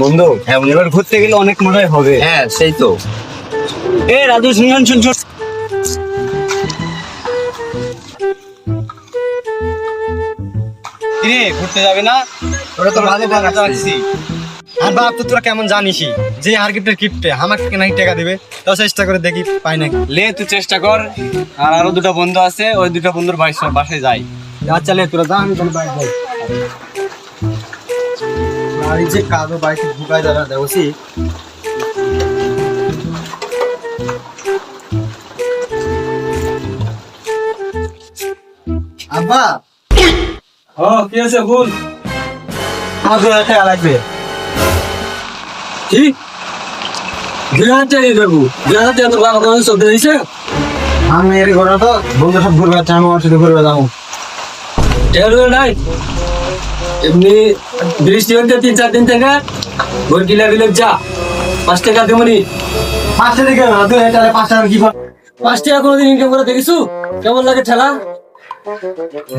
বন্ধু এবার ঘুরতে গেলে অনেক মজাই হবে। হ্যাঁ সেই তো। এ রাজু শুন শুন শুন, কিরে ঘুরতে যাবে না? ওরা তো ভালো ভালো আসছি। আর বাপ তো তোরা কেমন জানিসই যে আর গিফটের গিফটে আমাকে নাকি টাকা দিবে, তাও চেষ্টা করে দেখি পাই নাকি। লে তুই চেষ্টা কর, আর আরো দুটো বন্ধু আছে, ওই দুটো বন্ধুর বাসায় যাই। আচ্ছা লে তোরা যা, আমি তাহলে বাইরে যাই। আর এই যে কাদো বাইকে ঢুকায় দাঁড়া দেখছি। আব্বা ও কি আছে বল। আমার 2000 টাকা লাগবে। কি 2000 টাকা দেবো? 2000 টাকা তো বাবা তোমার সব দিয়েছে। আমি এর ঘরে তো বন্ধু সব ঘুরবে, আমি আমার সাথে ঘুরবে যাবো। টেরো নাই এমনি বৃষ্টি হতে 3-4 দিন থেকে ভোর গিলা গিলে যা 5 টাকা দেবনি। 5 টাকা কেন? 2000 টাকা 5 টাকা কি পাবো? 5 টাকা কোনোদিন ইনকাম করে দেখিস? কেমন লাগে ঠেলা?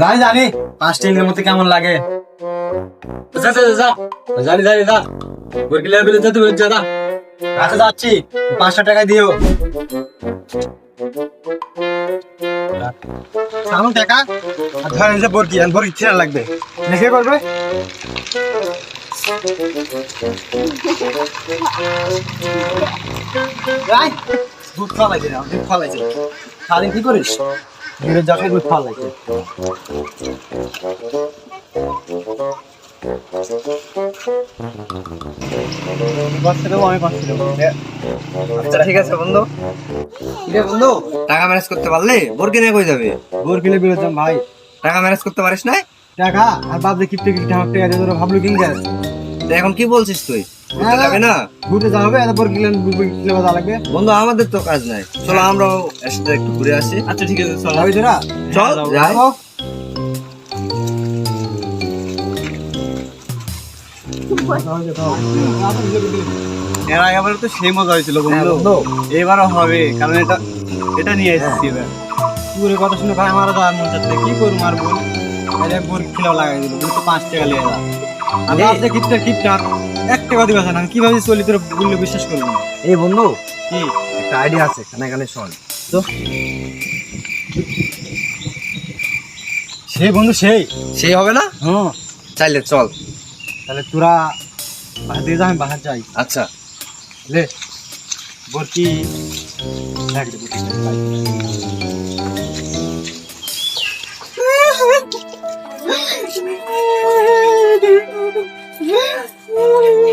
জানি জানি 5 টাকার মধ্যে কেমন লাগে। যা যা যা জানি জানি যা ভোর গিলা গিলে যা তুমি যা। আচ্ছা যাচ্ছি, 500 টাকা দিও। সামন টাকা আর ধরেন যে বরকি আর বরকি ছেড়া লাগবে, লিখে করবে। রাই দুধ খাওয়া লাগে না, দুধ খাওয়া লাগে। সারাদিন কি করিস? দূরে যাকে দুধ খাওয়া লাগে। বাচ্চা দেবো, আমি বাচ্চা দেবো। আচ্ছা ঠিক আছে বন্ধু। কিরে বন্ধু, টাকা ম্যানেজ করতে পারলে বোরকে নিয়ে কই যাবে? বোর কিলে বেরোতাম ভাই। টাকা ম্যানেজ করতে পারিস না? টাকা আর বাপ যে কিপটে কিপটে আমার টাকা দিয়ে তোরা ভাবলো কিন যায়। তো এখন কি বলছিস তুই? ঘুরতে যাবে না? ঘুরতে যাওয়া হবে, এত বোর কিলে বাজা লাগবে। বন্ধু আমাদের তো কাজ নাই, চলো আমরাও একসাথে একটু ঘুরে আসি। আচ্ছা ঠিক আছে চল। যাবি তোরা? চল যাই। যাবো। এরা এবারে তো সেই মজা হয়েছিল বন্ধু, এবারও হবে, কারণ এটা এটা নিয়ে এসেছি এবার। পুরো কথা শুনে ভাই আমারও যাওয়ার মন চাচ্ছে, কি করবো আর বল। এটা বোর খিলাও লাগাই দিল, তো 5 টাকা লেগে যা। আমি আপনি কিপটা কিপটা 1 টাকা দিবা না, আমি কিভাবে চলি তোর বললে বিশ্বাস করবো না। এই বন্ধু কি একটা আইডিয়া আছে, এখানে এখানে শোন। তো সেই বন্ধু সেই সেই হবে না? হ্যাঁ, চাইলে চল। তাহলে তোরা বাহার দিয়ে যা, আমি বাহার যাই। আচ্ছা লে বরকি লাগবে।